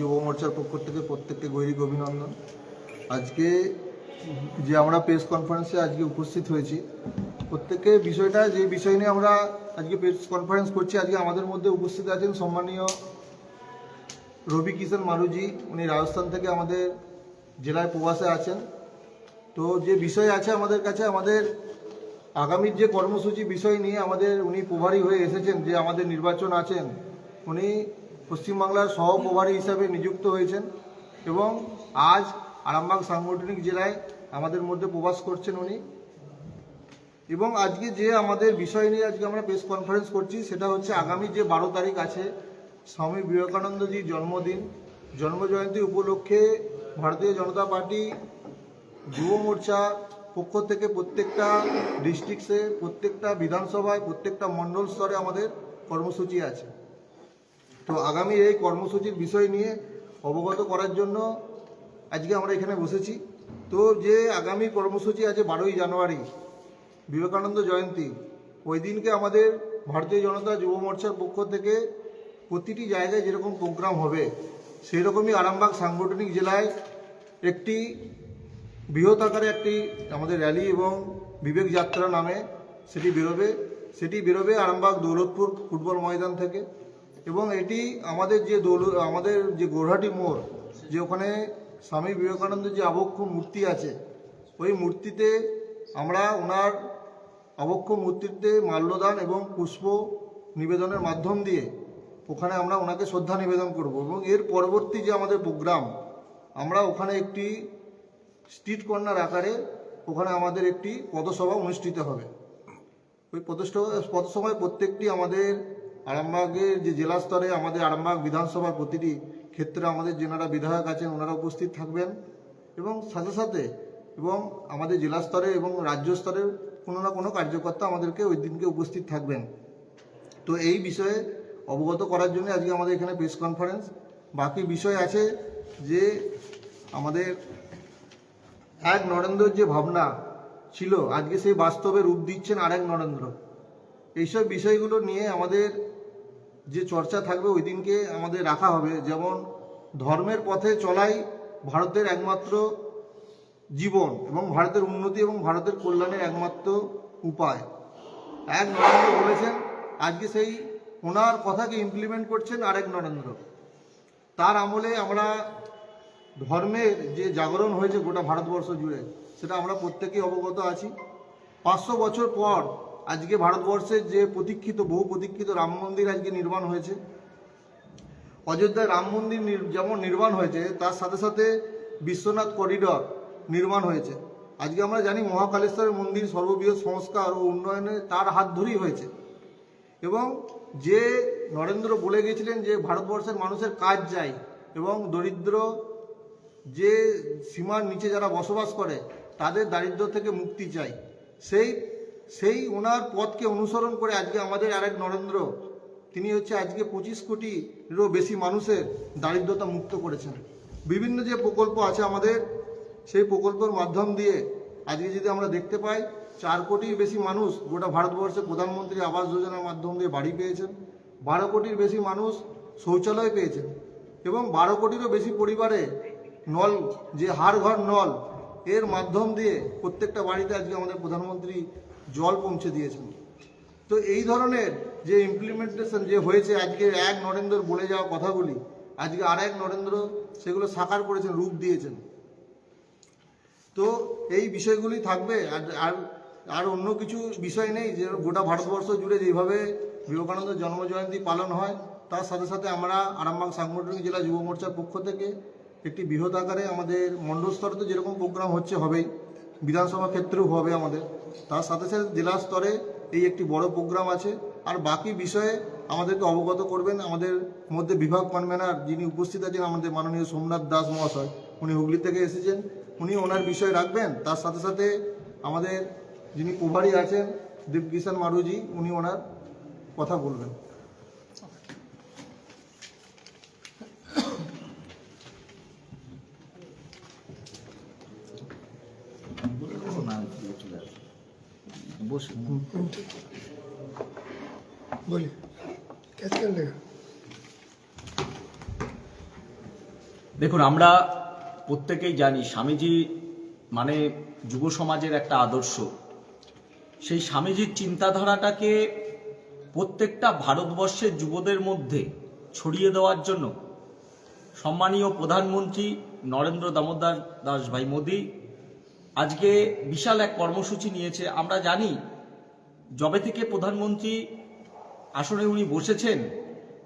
যুব মোর্চার পক্ষ থেকে প্রত্যেককে গৈরিক অভিনন্দন। আজকে যে আমরা প্রেস কনফারেন্সে আজকে উপস্থিত হয়েছি, প্রত্যেককে বিষয়টা যে বিষয় নিয়ে আমরা আজকে প্রেস কনফারেন্স করছি, আজকে আমাদের মধ্যে উপস্থিত আছেন সম্মানীয় রবি কিষাণ মারুজি। উনি রাজস্থান থেকে আমাদের জেলায় প্রবাসে আছেন। তো যে বিষয় আছে আমাদের কাছে, আমাদের আগামীর যে কর্মসূচি বিষয় নিয়ে উনি প্রভারী হয়ে এসেছেন, যে আমাদের নির্বাচন আছেন, উনি পশ্চিমবাংলার সহ প্রভারী হিসাবে নিযুক্ত হয়েছেন এবং আজ আরামবাগ সাংগঠনিক জেলায় আমাদের মধ্যে প্রবাস করছেন উনি। এবং আজকে যে আমাদের বিষয় নিয়ে আজকে আমরা প্রেস কনফারেন্স করছি, সেটা হচ্ছে আগামী যে 12 তারিখ আছে স্বামী বিবেকানন্দজির জন্মদিন, জন্মজয়ন্তী উপলক্ষে ভারতীয় জনতা পার্টি যুব মোর্চা পক্ষ থেকে প্রত্যেকটা ডিস্ট্রিক্টসে, প্রত্যেকটা বিধানসভায়, প্রত্যেকটা মণ্ডল স্তরে আমাদের কর্মসূচি আছে। তো আগামী এই কর্মসূচির বিষয় নিয়ে অবগত করার জন্য আজকে আমরা এখানে বসেছি। তো যে আগামী কর্মসূচি আছে 12ই জানুয়ারি বিবেকানন্দ জয়ন্তী, ওই দিনকে আমাদের ভারতীয় জনতা যুব মোর্চার পক্ষ থেকে প্রতিটি জায়গায় যেরকম প্রোগ্রাম হবে, সেই রকমই আরামবাগ সাংগঠনিক জেলায় একটি বৃহৎ আকারে একটি আমাদের র্যালি এবং বিবেক যাত্রা নামে সেটি বেরোবে আরামবাগ দৌলতপুর ফুটবল ময়দান থেকে। এবং এটি আমাদের যে গোরহাটি মোড়, যে ওখানে স্বামী বিবেকানন্দের যে আবক্ষ মূর্তি আছে, ওই মূর্তিতে আমরা ওনার আবক্ষ মূর্তিতে মাল্যদান এবং পুষ্প নিবেদনের মাধ্যম দিয়ে ওখানে আমরা ওনাকে শ্রদ্ধা নিবেদন করব। এবং এর পরবর্তী যে আমাদের প্রোগ্রাম, আমরা ওখানে একটি স্ট্রিট কর্নার আকারে ওখানে আমাদের একটি পথসভা অনুষ্ঠিত হবে। ওই পথসভায় প্রত্যেকটি আমাদের আরামবাগের যে জেলা স্তরে আমাদের আরামবাগ বিধানসভার প্রতিটি ক্ষেত্রে আমাদের যেনারা বিধায়ক আছেন ওনারা উপস্থিত থাকবেন। এবং সাথে সাথে এবং আমাদের জেলা স্তরে এবং রাজ্য স্তরের কোনো না কোনো কার্যকর্তা আমাদেরকে ওই দিনকে উপস্থিত থাকবেন। তো এই বিষয়ে অবগত করার জন্য আজকে আমাদের এখানে প্রেস কনফারেন্স। বাকি বিষয় আছে যে আমাদের এক নরেন্দ্রের যে ভাবনা ছিল, আজকে সেই বাস্তবে রূপ দিচ্ছেন আরেক নরেন্দ্র। এইসব বিষয়গুলো নিয়ে আমাদের যে চর্চা থাকবে ওই দিনকে আমাদের রাখা হবে। যেমন ধর্মের পথে চলাই ভারতের একমাত্র জীবন এবং ভারতের উন্নতি এবং ভারতের কল্যাণের একমাত্র উপায়, এক নরেন্দ্র বলেছেন। আজকে সেই ওনার কথাকে ইমপ্লিমেন্ট করছেন আরেক নরেন্দ্র। তার আমলে আমরা ধর্মের যে জাগরণ হয়েছে গোটা ভারতবর্ষ জুড়ে, সেটা আমরা প্রত্যেকেই অবগত আছি। 500 বছর পর আজকে ভারতবর্ষের যে বহু প্রতীক্ষিত রাম মন্দির আজকে নির্মাণ হয়েছে। অযোধ্যায় রাম মন্দির যেমন নির্মাণ হয়েছে, তার সাথে সাথে বিশ্বনাথ করিডর নির্মাণ হয়েছে। আজকে আমরা জানি মহাকালেশ্বরের মন্দির সর্ববৃহৎ সংস্কার ও উন্নয়নে তার হাত ধরেই হয়েছে। এবং যে নরেন্দ্র বলে গেছিলেন যে ভারতবর্ষের মানুষের কাজ চাই এবং দরিদ্র যে সীমার নিচে যারা বসবাস করে তাদের দারিদ্র্য থেকে মুক্তি চাই, সেই ওনার পথকে অনুসরণ করে আজকে আমাদের আরেক নরেন্দ্র, তিনি হচ্ছে আজকে 25 কোটিরও বেশি মানুষের দারিদ্রতা মুক্ত করেছেন। বিভিন্ন যে প্রকল্প আছে আমাদের, সেই প্রকল্পের মাধ্যম দিয়ে আজকে যদি আমরা দেখতে পাই, 4 কোটির বেশি মানুষ গোটা ভারতবর্ষে প্রধানমন্ত্রী আবাস যোজনার মাধ্যম দিয়ে বাড়ি পেয়েছেন। 12 কোটির বেশি মানুষ শৌচালয় পেয়েছেন এবং 12 কোটিরও বেশি পরিবারে নল, যে হাড় ঘর নল, এর মাধ্যম দিয়ে প্রত্যেকটা বাড়িতে আজকে আমাদের প্রধানমন্ত্রী জল পৌঁছে দিয়েছেন। তো এই ধরনের যে ইমপ্লিমেন্টেশন যে হয়েছে, আজকে এক নরেন্দ্র বলে যাওয়া কথাগুলি আজকে আর এক নরেন্দ্র সেগুলো সাকার করেছেন, রূপ দিয়েছেন। তো এই বিষয়গুলি থাকবে। আর অন্য কিছু বিষয় নেই। যে গোটা ভারতবর্ষ জুড়ে যেভাবে বিবেকানন্দ জন্মজয়ন্তী পালন হয়, তার সাথে সাথে আমরা আরামবাগ সাংগঠনিক জেলা যুব মোর্চার পক্ষ থেকে একটি বৃহৎ আকারে আমাদের মণ্ডল স্তরে তো যেরকম প্রোগ্রাম হবেই, বিধানসভা ক্ষেত্রেও হবে আমাদের, তার সাথে সাথে জেলা স্তরে এই একটি বড় প্রোগ্রাম আছে। আর বাকি বিষয়ে আমাদেরকে অবগত করবেন আমাদের মধ্যে বিভাগ কনভেনার যিনি উপস্থিত আছেন, আমাদের মাননীয় সোমনাথ দাস মহাশয়। উনি হুগলি থেকে এসেছেন, উনি ওনার বিষয় রাখবেন। তার সাথে সাথে আমাদের যিনি প্রভারী আছেন দীপ কিষাণ মারুজি, উনি ওনার কথা বলবেন। बोलिए कैसे कर लेगा। দেখুন, আমরা প্রত্যেকেই জানি স্বামীজি মানে যুব সমাজের একটা আদর্শ। সেই স্বামীজির চিন্তাধারাটাকে প্রত্যেকটা ভারতবর্ষের যুবদের মধ্যে ছড়িয়ে দেওয়ার জন্য সম্মানীয় প্রধানমন্ত্রী নরেন্দ্র দামোদর দাস ভাই মোদী আজকে বিশাল এক কর্মসূচি নিয়েছে। আমরা জানি যবে থেকে প্রধানমন্ত্রী আসনে উনি বসেছেন,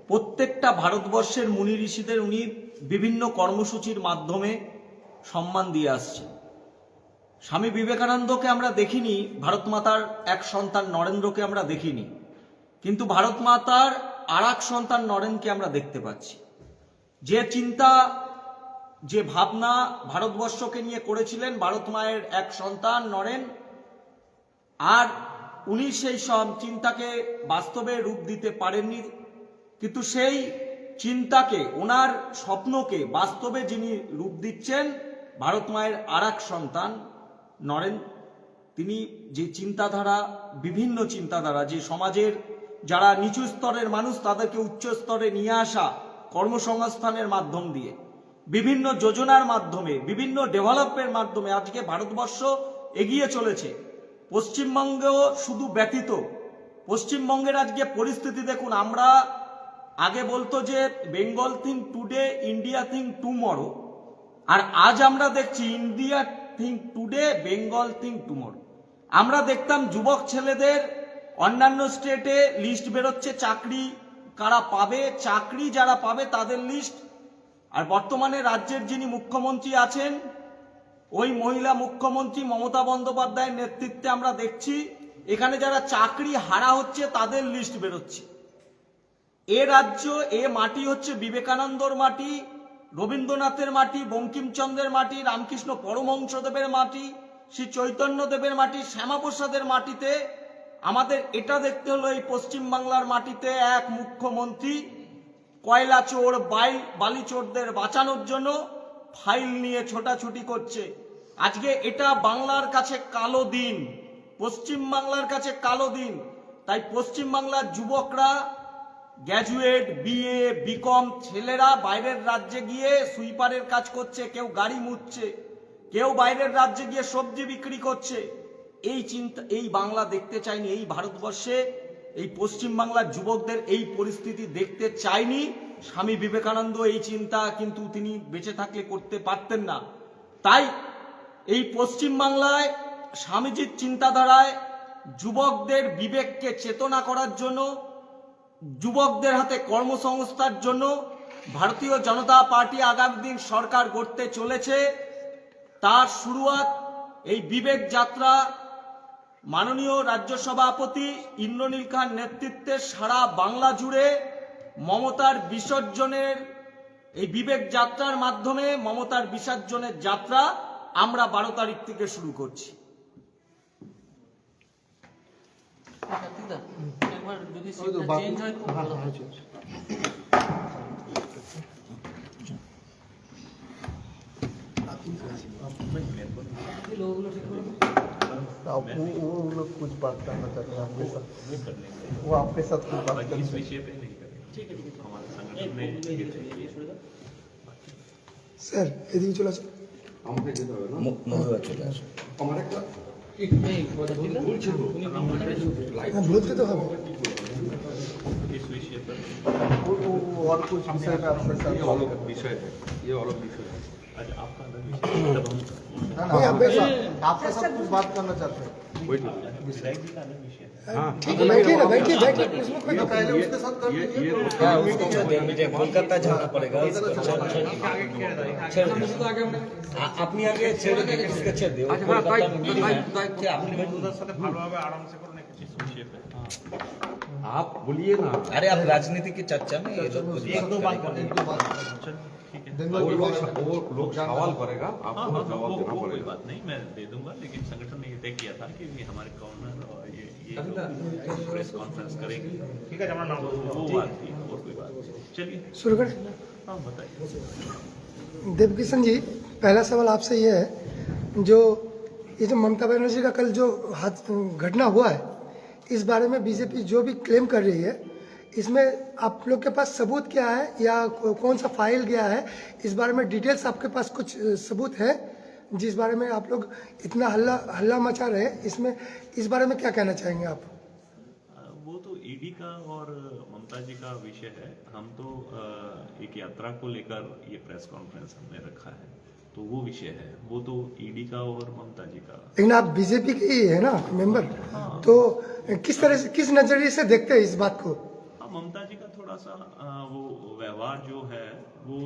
প্রত্যেকটা ভারতবর্ষের মুনি ঋষিদের উনি বিভিন্ন কর্মসূচির মাধ্যমে সম্মান দিয়ে আসছে। স্বামী বিবেকানন্দকে আমরা দেখিনি, ভারত মাতার এক সন্তান নরেন্দ্রকে আমরা দেখিনি, কিন্তু ভারত মাতার আর এক সন্তান নরেনকে আমরা দেখতে পাচ্ছি। যে চিন্তা, যে ভাবনা ভারতবর্ষকে নিয়ে করেছিলেন ভারত মায়ের এক সন্তান নরেন, আর উনি সেই সব চিন্তাকে বাস্তবে রূপ দিতে পারেননি, কিন্তু সেই চিন্তাকে, ওনার স্বপ্নকে বাস্তবে যিনি রূপ দিচ্ছেন ভারত মায়ের আর এক সন্তান নরেন। তিনি যে চিন্তাধারা, বিভিন্ন চিন্তাধারা, যে সমাজের যারা নিচু স্তরের মানুষ তাদেরকে উচ্চ স্তরে নিয়ে আসা, কর্মসংস্থানের মাধ্যম দিয়ে, বিভিন্ন যোজনার মাধ্যমে, বিভিন্ন ডেভেলপমেন্টের মাধ্যমে আজকে ভারতবর্ষ এগিয়ে চলেছে। পশ্চিমবঙ্গেও শুধু ব্যতীত, পশ্চিমবঙ্গের আজকে পরিস্থিতি দেখুন। আমরা আগে বলতো যে Bengal think today, India think tomorrow, আর আজ আমরা দেখছি India think today, Bengal think tomorrow. আমরা দেখতাম যুবক ছেলেদের অন্যান্য স্টেটে লিস্ট বেরোচ্ছে, চাকরি কারা পাবে, চাকরি যারা পাবে তাদের লিস্ট। আর বর্তমানে রাজ্যের যিনি মুখ্যমন্ত্রী আছেন, ওই মহিলা মুখ্যমন্ত্রী মমতা বন্দ্যোপাধ্যায়ের নেতৃত্বে আমরা দেখছি এখানে যারা চাকরি হারা হচ্ছে তাদের লিস্ট বেরোচ্ছে। এ রাজ্য, এ মাটি হচ্ছে বিবেকানন্দর মাটি, রবীন্দ্রনাথের মাটি, বঙ্কিমচন্দ্রের মাটি, রামকৃষ্ণ পরমহংসদেবের মাটি, শ্রী চৈতন্যদেবের মাটি, শ্যামাপ্রসাদের মাটিতে। আমাদের এটা দেখতে হলো এই পশ্চিমবাংলার মাটিতে এক মুখ্যমন্ত্রী কয়লা চোর, বালি চোরদের বাঁচানোর জন্য ফাইল নিয়ে ছোটাছুটি করছে। আজকে এটা বাংলার কাছে কালো দিন, পশ্চিমবাংলার কাছে কালো দিন। তাই পশ্চিমবাংলার যুবকরা, গ্র্যাজুয়েট, বিএ, বিকম ছেলেরা বাইরের রাজ্যে গিয়ে সুইপারের কাজ করছে, কেউ গাড়ি মুছছে, কেউ বাইরের রাজ্যে গিয়ে সবজি বিক্রি করছে। এই চিন্তা, এই বাংলা দেখতে চাইনি। এই ভারতবর্ষে এই পশ্চিমবাংলার যুবকদের এই পরিস্থিতি দেখতে চাইনি। স্বামী বিবেকানন্দ এই চিন্তা কিন্তু তিনি বেঁচে থাকলে করতে পারতেন না। তাই এই পশ্চিমবাংলায় স্বামীজির চিন্তাধারায় যুবকদের বিবেককে চেতনা করার জন্য, যুবকদের হাতে কর্মসংস্থার জন্য ভারতীয় জনতা পার্টি আগামী দিন সরকার গড়তে চলেছে। তার শুরুয়াত এই বিবেক যাত্রা মাননীয় রাজ্য সভাপতি ইন্দ্রনীল খান নেতৃত্বে সারা বাংলা জুড়ে মমতার বিসর্জনের, এই বিবেক যাত্রার মাধ্যমে মমতার বিসর্জনের যাত্রা আমরা 12 তারিখ থেকে শুরু করছি। वो लोग कुछ बात करना चाहते हैं आपके साथ, वो आपके साथ कुछ बात करना इस विषय पे नहीं करें, ठीक है? हमारे संगठन में স্যার এদিকে চলে আসুন। আমাকে যেতে হবে না চলে আসো। আমার একটা হ্যাঁ বলতে তো হবে। इस विषय पर वो और कुछ विषय पे आपके साथ ये अलग विषय है, ये अलग विषय है। आज आपका अलग विषय तब हम आपके साथ कुछ बात करना चाहते हैं। वेट विधायक जी का अलग विषय है। हाँ ঠিক আছে बैठिए ना, बैठिए बैठिए उसमें कोई ये पहले उसके साथ कर लीजिए। कोलकाता जाना पड़ेगा। আপনি আগে ছেড়ে দিন, इसका ছেড়ে দিও। কলকাতা में meeting है। আপনি इस विषय पे आप बोलिए ना, अरे आप राजनीति की चर्चा में ये लोग कुछ एक दो बात चल ठीक है। दिन वो लोग सवाल करेगा, हाँ आपको हाँ जवाब देना वो कोई पड़ेगा। बात नहीं, मैं दे दूंगा, लेकिन संगठन ने ये तय किया था कि हमारे गवर्नर और ये प्रेस कॉन्फ्रेंस करेंगे, ठीक है? वो बात थी, और कोई बात नहीं। चलिए, शुरू करें। हाँ बताइए। देवकिशन जी, पहला सवाल आपसे ये है, जो ये जो ममता बनर्जी का कल जो घटना हुआ है, इस बारे में बीजेपी जो भी क्लेम कर रही है, इसमें आप लोग के पास सबूत क्या है या कौन सा फाइल गया है, इस बारे में डिटेल्स आपके पास कुछ सबूत है जिस बारे में आप लोग इतना हल्ला मचा रहे हैं, इसमें इस बारे में क्या कहना चाहेंगे आप? वो तो ईडी का और ममता जी का विषय है। हम तो एक यात्रा को लेकर ये प्रेस कॉन्फ्रेंस हमने रखा है, तो वो विषय है, वो तो ईडी का और ममता जी का। लेकिन आप बीजेपी के ही है ना मेंबर, तो किस तरह से, किस नजरिए से देखते हैं इस बात को? हाँ, ममता जी का थोड़ा सा वो व्यवहार जो है वो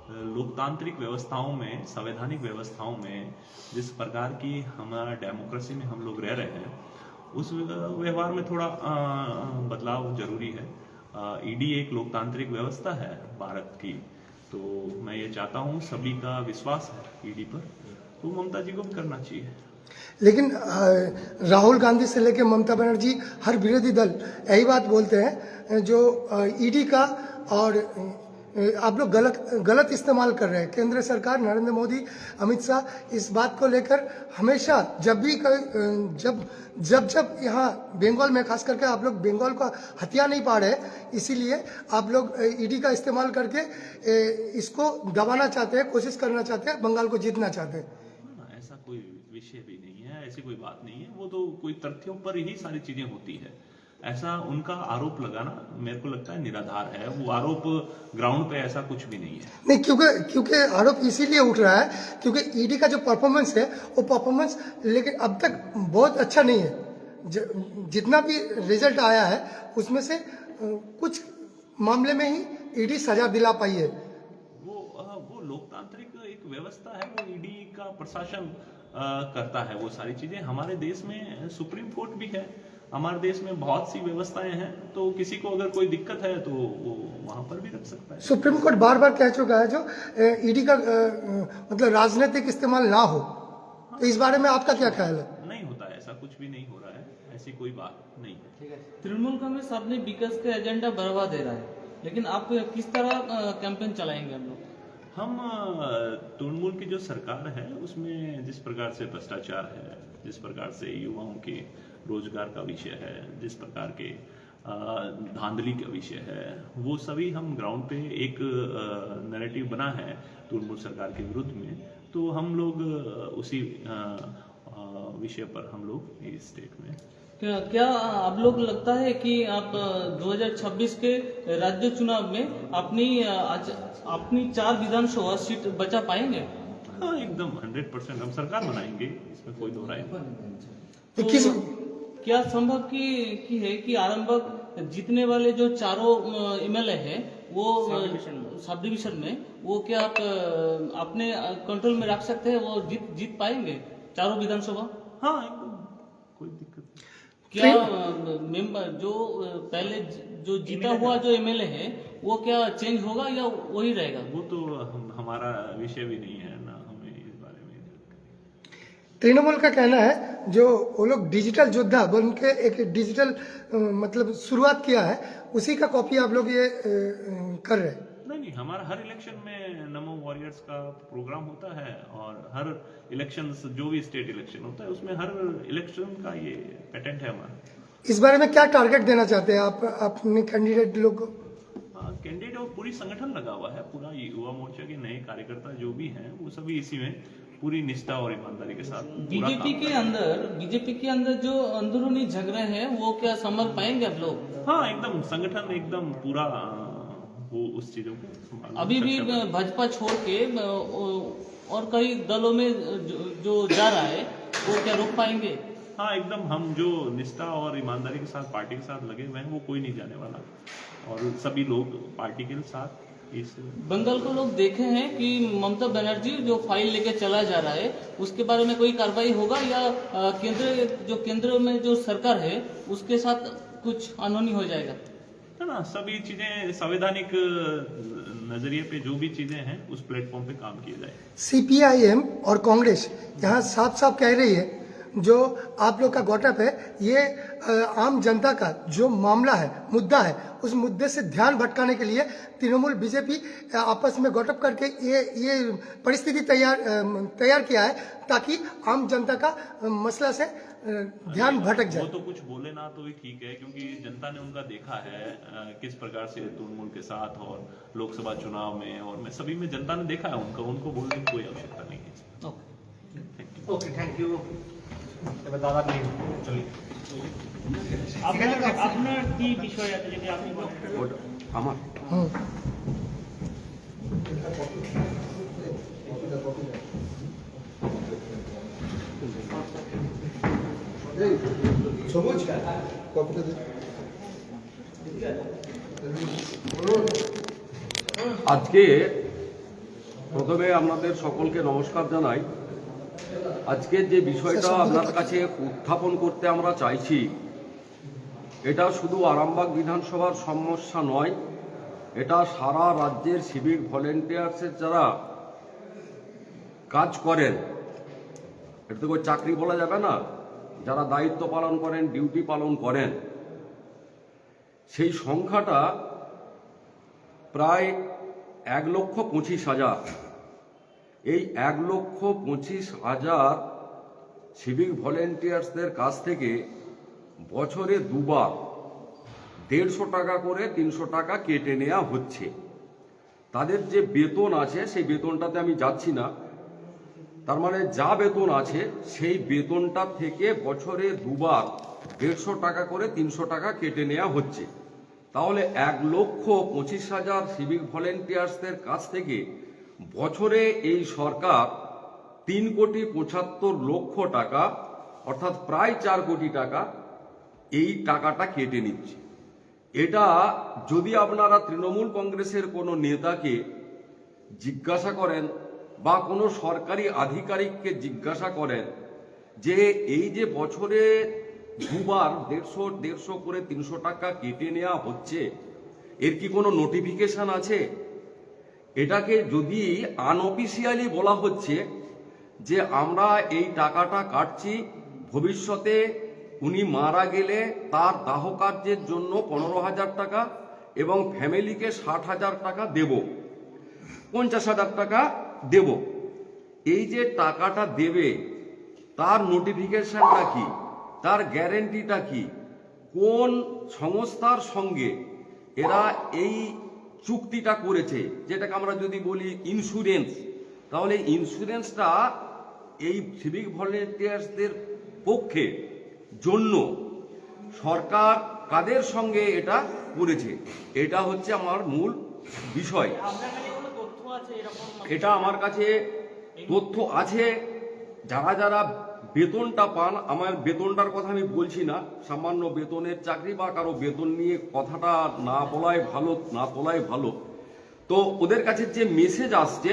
लोकतांत्रिक व्यवस्थाओं में, संवैधानिक व्यवस्थाओं में जिस प्रकार की हमारा डेमोक्रेसी में हम लोग रह रहे हैं, उस व्यवहार में थोड़ा बदलाव जरूरी है। ईडी एक लोकतांत्रिक व्यवस्था है भारत की, तो मैं ये चाहता हूँ, सभी का विश्वास है ईडी पर, तो ममता जी को भी करना चाहिए। लेकिन राहुल गांधी से लेकर ममता बनर्जी, हर विरोधी दल यही बात बोलते हैं जो ईडी का और आप लोग गलत इस्तेमाल कर रहे हैं। केंद्र सरकार, नरेंद्र मोदी, अमित शाह इस बात को लेकर हमेशा जब भी जब यहाँ बंगाल में, खास करके आप लोग बंगाल का हथिया नहीं पा रहे, इसीलिए आप लोग ईडी का इस्तेमाल करके इसको दबाना चाहते हैं, कोशिश करना चाहते हैं, बंगाल को जीतना चाहते हैं। ऐसा कोई विषय भी नहीं है, ऐसी कोई बात नहीं है, वो तो कोई तथ्यों पर ही सारी चीजें होती है। ऐसा उनका आरोप लगाना मेरे को लगता है निराधार है, वो आरोप ग्राउंड पे ऐसा कुछ भी नहीं है। नहीं, क्योंकि आरोप इसीलिए उठ रहा है क्योंकि ईडी का जो परफॉर्मेंस है वो परफॉर्मेंस लेकिन अब तक बहुत अच्छा नहीं है। जितना भी रिजल्ट आया है उसमें से कुछ मामले में ही ईडी सजा दिला पाई है। वो लोकतांत्रिक एक व्यवस्था है, वो ईडी का प्रशासन करता है वो सारी चीजें। हमारे देश में सुप्रीम कोर्ट भी है, हमारे देश में बहुत सी व्यवस्थाएं हैं, तो किसी को अगर कोई दिक्कत है तो वो वहां पर भी रख सकता है। सुप्रीम कोर्ट बार बार कह चुका है जो ईडी का मतलब राजनीतिक इस्तेमाल ना हो, तो इस बारे में आपका क्या ख्याल है? नहीं होता है, ऐसा कुछ भी नहीं हो रहा है, ऐसी कोई बात नहीं है। तृणमूल कांग्रेस अपने विकास का एजेंडा बढ़वा दे रहा है, लेकिन आप किस तरह कैंपेन चलाएंगे हम लोग? हम तृणमूल की जो सरकार है उसमें जिस प्रकार से भ्रष्टाचार है, जिस प्रकार से युवाओं के रोजगार का विषय है, जिस प्रकार के धांधली का विषय है, वो सभी हम ग्राउंड पे एक नैरेटिव बना है तृणमूल सरकार के विरुद्ध में, तो हम लोग उसी विषय पर हम लोग इस स्टेट में। क्या आप लोग लगता है कि आप 2026 के राज्य चुनाव में अपनी 4 विधानसभा सीट बचा पाएंगे? हाँ, एकदम 100% हम सरकार बनाएंगे, इसमें कोई दो राय नहीं। तो क्या संभव की है कि आरंभक जीतने वाले जो चारों एमएलए है वो सब डिविजन में, वो क्या आप अपने कंट्रोल में रख सकते हैं? वो जीत पाएंगे चारों विधानसभा? हाँ, एकदम कोई दिक्कत नहीं। क्या मेंबर जो पहले जो जीता हुआ जो एमएलए है वो क्या चेंज होगा या वही रहेगा? वो तो हमारा विषय भी नहीं है ना, हमें इस बारे में। तृणमूल का कहना है जो वो लोग डिजिटल योद्धा बन के एक डिजिटल मतलब शुरुआत किया है, उसी का कॉपी आप लोग ये कर रहे हैं। नहीं, हमारा हर इलेक्शन में नमो वॉरियर्स का प्रोग्राम होता है, और हर इलेक्शन जो भी स्टेट इलेक्शन होता है उसमें हर इलेक्शन का ये पेटेंट है हमारा। इस बारे में क्या टारगेट देना चाहते हैं आप अपने कैंडिडेट लोग को? कैंडिडेट और पूरी संगठन लगा हुआ है, पूरा युवा मोर्चा के नए कार्यकर्ता जो भी हैं वो सभी इसी में पूरी निष्ठा और ईमानदारी के साथ। बीजेपी के अंदर जो अंदरूनी झगड़े हैं वो क्या संभल पाएंगे आप लोग? हाँ, एकदम संगठन एकदम पूरा वो उस चीजों को अभी भी भाजपा छोड़ के और कई दलों में जो जा रहा है वो क्या रोक पाएंगे? हाँ, एकदम हम जो निष्ठा और ईमानदारी के साथ पार्टी के साथ लगे हुए हैं वो कोई नहीं जाने वाला, और सभी लोग पार्टी के साथ। इस बंगाल को लोग देखे हैं कि ममता बनर्जी जो फाइल लेके चला जा रहा है उसके बारे में कोई कार्रवाई होगा या केंद्र में जो सरकार है उसके साथ कुछ अनहोनी हो जाएगा? है ना, सभी चीजें संवैधानिक नजरिए पे जो भी चीजें हैं उस प्लेटफॉर्म पे काम किया जाए। सीपीआईएम और कांग्रेस यहाँ साफ साफ कह रही है जो आप लोग का गॉटअप है ये आम जनता का जो मामला है, मुद्दा है, उस मुद्दे से ध्यान भटकाने के लिए तृणमूल बीजेपी आपस में गठप करके ये परिस्थिति तैयार किया है ताकि आम जनता का मसला से ध्यान भटक वो जाए। तो कुछ बोले ना तो भी ठीक है, क्योंकि जनता ने उनका देखा है किस प्रकार से तृणमूल के साथ और लोकसभा चुनाव में और मैं सभी में जनता ने देखा है उनका, उनको बोलने की कोई आवश्यकता नहीं है। ওকে থ্যাংক ইউ এবার দাদা নিয়ে চলি আপনার কি বিষয় আছে যদি আপনি ওটা আমার সবুজ কপিটা দে। আজকে প্রথমে আপনাদের সকলকে নমস্কার জানাই। আজকে যে বিষয়টা আপনার কাছে উত্থাপন করতে আমরা চাইছি, এটা শুধু আরামবাগ বিধানসভার সমস্যা নয়, এটা সারা রাজ্যের সিভিক ভলেন্টিয়ার্সের যারা কাজ করেন, এটা তো કોઈ চাকরি বলা যাবে না, যারা দায়িত্ব পালন করেন, ডিউটি পালন করেন, সেই সংখ্যাটা প্রায় 1,25,000। এই 1,25,000 সিভিক ভলেন্টিয়ার্সদের কাছ থেকে বছরে দুবার 150 টাকা করে 300 টাকা কেটে নেওয়া হচ্ছে। তাদের যে বেতন আছে সেই বেতনটাতে আমি যাচ্ছি না, তার মানে যা বেতন আছে সেই বেতনটা থেকে বছরে দুবার 150 টাকা করে 300 টাকা কেটে নেওয়া হচ্ছে। তাহলে 1,25,000 সিভিক ভলেন্টিয়ার্সদের কাছ থেকে বছরে এই সরকার 3,75,00,000 টাকা অর্থাৎ প্রায় 4 কোটি টাকা এই টাকাটা কেটে নিচ্ছে। এটা যদি আপনারা তৃণমূল কংগ্রেসের কোনো নেতাকে জিজ্ঞাসা করেন বা কোনো সরকারি আধিকারিককে জিজ্ঞাসা করেন যে এই যে বছরে দুবার 150 করে 300 টাকা কেটে নেওয়া হচ্ছে, এর কি কোনো নোটিফিকেশন আছে? এটাকে যদি আনঅফিসিয়ালি বলা হচ্ছে যে আমরা এই টাকাটা কাটছি, ভবিষ্যতে উনি মারা গেলে তার দাহ কার্যের জন্য 15,000 টাকা এবং ফ্যামিলিকে 60,000 টাকা দেব, 50,000 টাকা দেব, এই যে টাকাটা দেবে তার নোটিফিকেশনটা কি, তার গ্যারেন্টিটা কি, কোন সংস্থার সঙ্গে এরা এই চুক্তিটা করেছে, যেটাকে আমরা যদি বলি ইন্স্যুরেন্স, তাহলে ইন্স্যুরেন্সটা এই সিভিক ভলেন্টিয়ার্সদের পক্ষে জন্য সরকার কাদের সঙ্গে এটা করেছে, এটা হচ্ছে আমার মূল বিষয়। এটা আমার কাছে তথ্য আছে। যারা যারা বেতনটা পান, আমার বেতনটার কথা আমি বলছি না, সামান্য বেতনের চাকরি বা কারো বেতন নিয়ে কথাটা না বলাই ভালো, না তোলাই ভালো। তো ওদের কাছে যে মেসেজ আসছে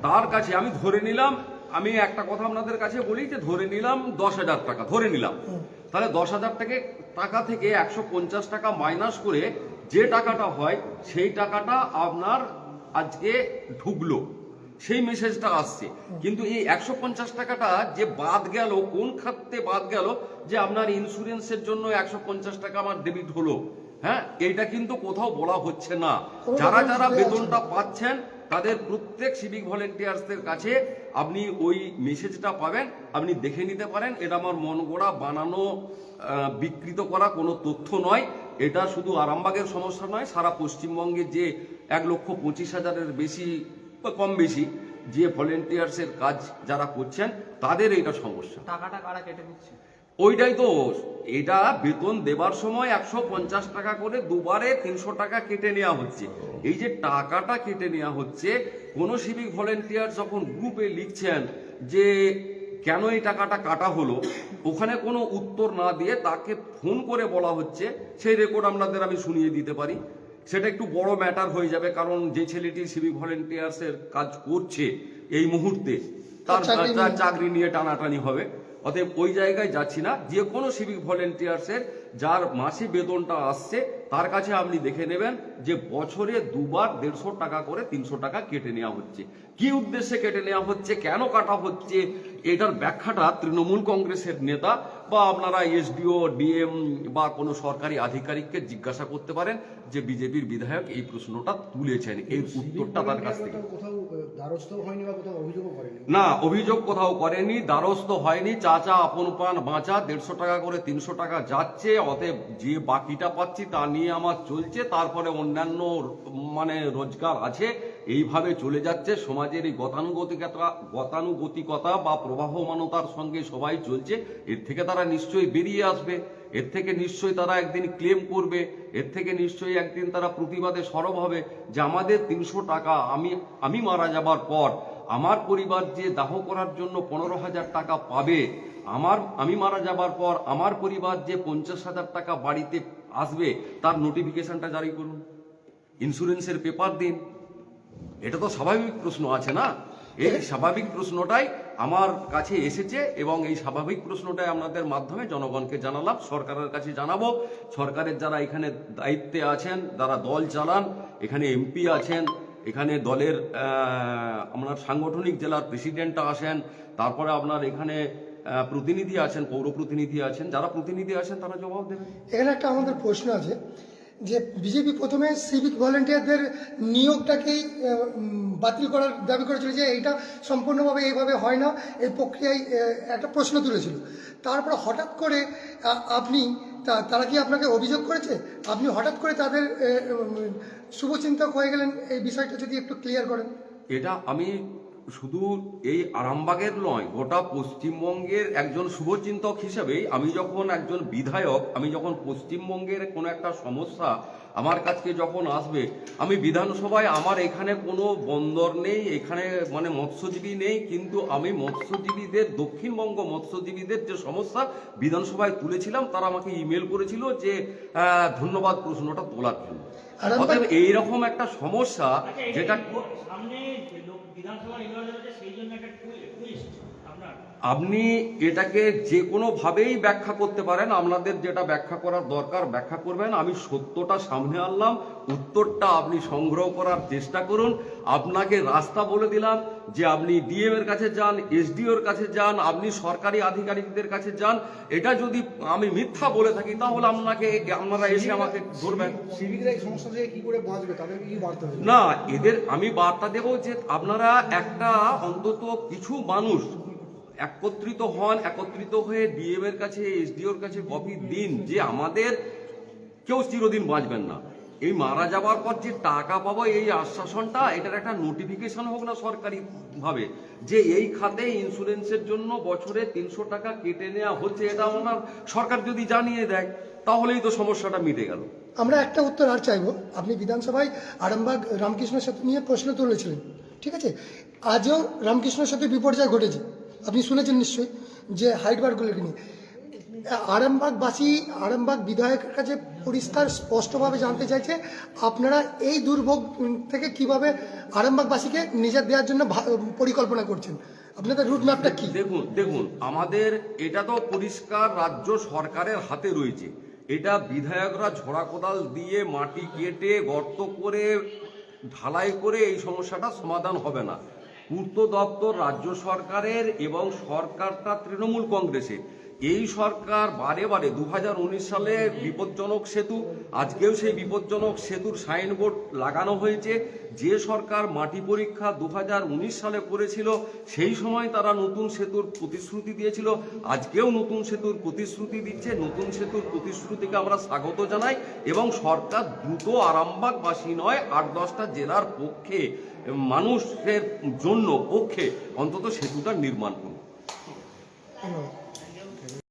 তার কাছে আমি ধরে নিলাম, আমি একটা কথা আপনাদের কাছে বলি যে ধরে নিলাম 10,000 টাকা ধরে নিলাম, তাহলে 10,000 টাকা থেকে 150 টাকা মাইনাস করে যে টাকাটা হয় সেই টাকাটা আপনার আজকে ঢুকলো, সেই মেসেজটা আসছে। কিন্তু এই 150 টাকাটা যে বাদ গেল, কোন খাতে বাদ গেল, যে আপনার ইন্স্যুরেন্সের জন্য 150 টাকা আমার ডেবিট হলো, হ্যাঁ, এইটা কিন্তু কোথাও বলা হচ্ছে না। যারা যারা বেতনটা পাচ্ছেন তাদের প্রত্যেক সিভিক ভলেন্টিয়ার্সদের কাছে আপনি ওই মেসেজটা পাবেন, আপনি দেখে নিতে পারেন। এটা আমার মন গড়া বানানো বিকৃত করা কোনো তথ্য নয়। এটা শুধু আরামবাগের সমস্যা নয়, সারা পশ্চিমবঙ্গে যে 1,25,000-এর বেশি বা কম বেশি যে ভলেন্টিয়ার্সের কাজ যারা করছেন তাদের এইটা সমস্যা। টাকাটা কারা কেটে দিচ্ছে? ওইটাই তো, এটা বেতন দেবার সময় 150 টাকা করে দুবারে 300 টাকা কেটে নেওয়া হচ্ছে। এই যে টাকাটা কেটে নেওয়া হচ্ছে, কোনো সিভিক ভলেন্টিয়ার যখন গ্রুপে লিখছেন যে কেন এই টাকাটা কাটা হলো, ওখানে কোনো উত্তর না দিয়ে তাকে ফোন করে বলা হচ্ছে, সেই রেকর্ড আপনাদের আমি শুনিয়ে দিতে পারি। সেটা একটু বড় ম্যাটার হয়ে যাবে, কারণ যে ছেলেটি সিভিক ভলেন্টিয়ার্সের কাজ করছে এই মুহূর্তে তার চাকরি নিয়ে টানাটানি হবে। অতএব ওই জায়গায় যাচ্ছি না। যে কোনো সিভিক ভলেন্টিয়ার্সের যার মাসে বেতনটা আসছে তার কাছে আপনি দেখে নেবেন যে বছরে দুবার 150 টাকা করে 300 টাকা কেটে নেওয়া হচ্ছে। কি উদ্দেশ্যে কেটে নেওয়া হচ্ছে, কেন কাটা হচ্ছে, এটার ব্যাখ্যাটা তৃণমূল কংগ্রেসের নেতা বা আপনারা এসডিও, ডিএম বা কোনো সরকারি আধিকারিককে জিজ্ঞাসা করতে পারেন যে বিজেপির বিধায়ক এই প্রশ্নটা তুলেছেন, এই উত্তরটা তার কাছ থেকে। না, অভিযোগ কোথাও করেনি, দ্বারস্থ হয়নি। চাচা আপন পান বাঁচা, 150 টাকা করে 300 টাকা যাচ্ছে, অতএব যে বাকিটা পাচ্ছি তা নিয়ে আমার চলছে, তারপরে অন্যান্য মানে রোজগার আছে, এইভাবে চলে যাচ্ছে। সমাজের এই গতানুগতিকতা বা প্রবাহমানতার সঙ্গে সবাই চলছে। এর থেকে তারা নিশ্চয়ই বেরিয়ে আসবে, এর থেকে নিশ্চয়ই তারা একদিন ক্লেম করবে, এর থেকে নিশ্চয়ই একদিন তারা প্রতিবাদে সরব হবে যে আমাদের 300 টাকা আমি মারা যাবার পর আমার পরিবার যে দাহ করার জন্য 15,000 টাকা পাবে, আমি মারা যাবার পর আমার পরিবার যে 50,000 টাকা বাড়িতে আসবে, তার নোটিফিকেশনটা জারি করুন, ইন্স্যুরেন্সের পেপার দিন। এটা তো স্বাভাবিক প্রশ্ন আছে না? এই স্বাভাবিক প্রশ্নটাই আমার কাছে এসেছে এবং এই স্বাভাবিক প্রশ্নটাই আপনাদের মাধ্যমে জনগণকে জানালাম, সরকারের কাছে জানাবো। সরকারের যারা এখানে দায়িত্বে আছেন, যারা দল চালান, এখানে এমপি আছেন, এখানে দলের আপনার সাংগঠনিক জেলার প্রেসিডেন্টটা আসেন, তারপরে আপনার এখানে প্রতিনিধি আছেন, পৌর প্রতিনিধি আছেন, যারা প্রতিনিধি আছেন তারা জবাব দেবেন। এখানে একটা আমাদের প্রশ্ন আছে যে বিজেপি প্রথমে সিভিক ভলেন্টিয়ারদের নিয়োগটাকেই বাতিল করার দাবি করেছিল, যে এইটা সম্পূর্ণভাবে এইভাবে হয় না, এই প্রক্রিয়ায় একটা প্রশ্ন তুলেছিল। তারপর হঠাৎ করে আপনি তারা কি আপনাকে অভিযোগ করেছে, আপনি হঠাৎ করে তাদের শুভচিন্তক হয়ে গেলেন, এই বিষয়টা যদি একটু ক্লিয়ার করেন। এটা আমি শুধু এই আরামবাগের নয়, গোটা পশ্চিমবঙ্গের একজন শুভচিন্তক হিসেবেই আমি যখন একজন বিধায়ক, আমি যখন পশ্চিমবঙ্গের কোনো একটা সমস্যা আমার কাছে যখন আসবে, আমি বিধানসভায়, আমার এখানে কোনো বন্দর নেই, এখানে মানে মৎস্যজীবী নেই, কিন্তু আমি মৎস্যজীবীদের, দক্ষিণবঙ্গ মৎস্যজীবীদের যে সমস্যা বিধানসভায় তুলেছিলাম, তারা আমাকে ইমেল করেছিল যে ধন্যবাদ প্রশ্নটা তোলার জন্য। অতএব এইরকম একটা সমস্যা যেটা আপনি এটাকে যে কোনোভাবেই ব্যাখ্যা করতে পারেন, আপনাদের যেটা ব্যাখ্যা করার দরকার ব্যাখ্যা করবেন। আমি সত্যটা সামনে আনলাম, উত্তরটা আপনি সংগ্রহ করার চেষ্টা করুন। আপনাকে রাস্তা বলে দিলাম যে আপনি ডিএম এর কাছে যান, এসডিওর কাছে যান, আপনি সরকারি আধিকারিকদের কাছে যান। এটা যদি আমি মিথ্যা বলে থাকি তাহলে আপনারা এসে আমাকে ধরবেন। না, এদের আমি বার্তা দেব যে আপনারা একটা অন্তত কিছু মানুষ একত্রিত হন, একত্রিত হয়ে ডিএম এর কাছে, এসডিওর কাছে কপি দিন যে আমাদের কেউ চিরদিন বাঁচবেন না, এই মারা যাবার পর যে টাকা পাবো এই আশ্বাসনটা, এটার একটা নোটিফিকেশন হোক না সরকারি ভাবে যে এই খাতে ইন্স্যুরেন্সের জন্য বছরে 300 টাকা কেটে নেওয়া হচ্ছে। এটা আমার সরকার যদি জানিয়ে দেয় তাহলেই তো সমস্যাটা মিটে গেল। আমরা একটা উত্তর আর চাইবো। আপনি বিধানসভায় আরামবাগ রামকৃষ্ণ সেতু নিয়ে প্রশ্ন তুলেছিলেন, ঠিক আছে? আজও রামকৃষ্ণ সেতু বিপর্যয় ঘটেছে, আপনি শুনেছেন নিশ্চয়ই, যে হাইটবারগুলোকে নিয়ে। আরামবাগ বিধায়কের কাছে পরিষ্কার স্পষ্টভাবে জানতে চাইছে আপনারা এই দুর্ভোগ থেকে কিভাবে আরামবাগবাসীকে নিজের দেওয়ার জন্য পরিকল্পনা করছেন, আপনাদের রুট ম্যাপটা কি? দেখুন আমাদের এটা তো পরিষ্কার রাজ্য সরকারের হাতে রয়েছে। এটা বিধায়করা ঝোড়া কোদাল দিয়ে মাটি কেটে গর্ত করে ঢালাই করে এই সমস্যাটা সমাধান হবে না। পূর্ত দপ্তর রাজ্য সরকারের এবং সরকারটা তৃণমূল কংগ্রেসের। এই সরকার বারে বারে 2019 সালে বিপজ্জনক সেতু, আজকেও সেই বিপজ্জনক সেতুর সাইনবোর্ড লাগানো হয়েছে। যে সরকার মাটি পরীক্ষা 2019 সালে করেছিল সেই সময় তারা নতুন সেতুর প্রতিশ্রুতি দিয়েছিল, আজকেও নতুন সেতুর প্রতিশ্রুতি দিচ্ছে। নতুন সেতুর প্রতিশ্রুতিকে আমরা স্বাগত জানাই এবং সরকার দ্রুত আরামবাগবাসী নয় 8-10টা জেলার পক্ষে, মানুষের জন্য পক্ষে অন্তত সেতুটা নির্মাণ করুন।